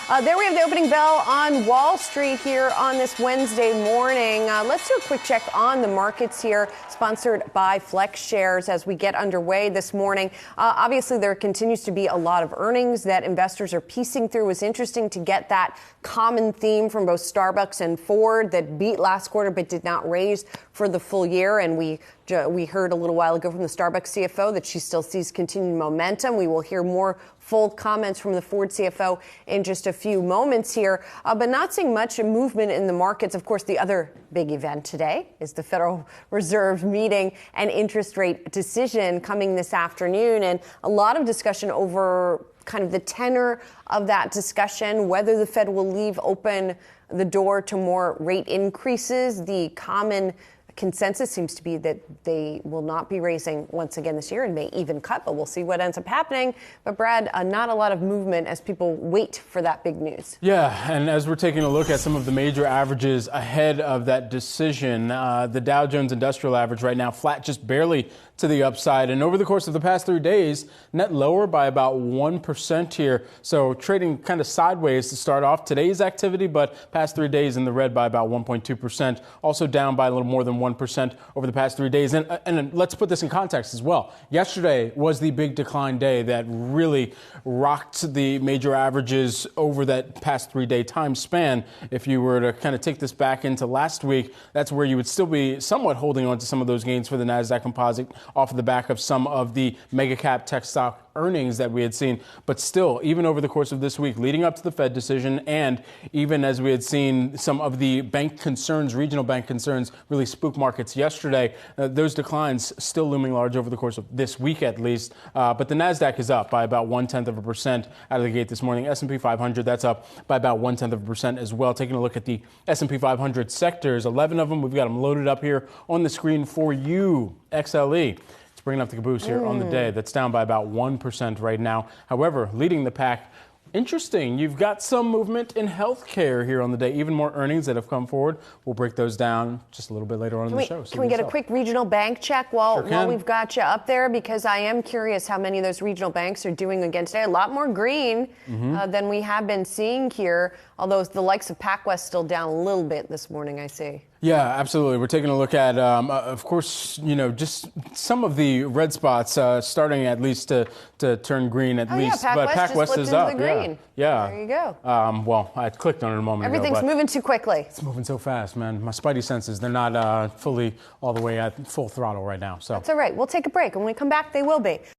There we have the opening bell on Wall Street here on this Wednesday morning. Let's do a quick check on the markets here, sponsored by Flex Shares as we get underway this morning. Obviously, there continues to be a lot of earnings that investors are piecing through. It was interesting to get that common theme from both Starbucks and Ford that beat last quarter but did not raise for the full year. And we heard a little while ago from the Starbucks CFO that she still sees continued momentum. We will hear more full comments from the Ford CFO in just a few moments here, but not seeing much movement in the markets. Of course, the other big event today is the Federal Reserve meeting and interest rate decision coming this afternoon, and a lot of discussion over kind of the tenor of that discussion, whether the Fed will leave open the door to more rate increases. The common consensus seems to be that they will not be raising once again this year and may even cut, but we'll see what ends up happening. But Brad, not a lot of movement as people wait for that big news. Yeah, and as we're taking a look at some of the major averages ahead of that decision, the Dow Jones Industrial Average right now flat just barely to the upside. And over the course of the past 3 days, net lower by about 1% here. So trading kind of sideways to start off today's activity, but past 3 days in the red by about 1.2%. Also down by a little more than 1% over the past 3 days. And let's put this in context as well. Yesterday was the big decline day that really rocked the major averages over that past 3 day time span. If you were to kind of take this back into last week, that's where you would still be somewhat holding on to some of those gains for the NASDAQ composite off of the back of some of the mega cap tech stock earnings that we had seen. But still, even over the course of this week, leading up to the Fed decision, and even as we had seen some of the bank concerns, regional bank concerns, really spook markets yesterday, those declines still looming large over the course of this week at least. But the NASDAQ is up by about 0.1% out of the gate this morning. S&P 500, that's up by about 0.1% as well. Taking a look at the S&P 500 sectors, 11 of them, we've got them loaded up here on the screen for you. XLE. It's bringing up the caboose here on the day. That's down by about 1% right now. However, leading the pack. Interesting. You've got some movement in healthcare here on the day. Even more earnings that have come forward. We'll break those down just a little bit later on in the show. Can we get a quick regional bank check while we've got you up there? Because I am curious how many of those regional banks are doing again today. A lot more green than we have been seeing here, although the likes of PacWest still down a little bit this morning, I see. Yeah, absolutely. We're taking a look at, of course, just some of the red spots starting at least to turn green at least. Yeah, but PacWest is up. Yeah. There you go. Well, I clicked on it a moment ago. Everything's moving too quickly. It's moving so fast, man. My spidey senses, they're not fully all the way at full throttle right now. So that's all right. We'll take a break. When we come back, they will be.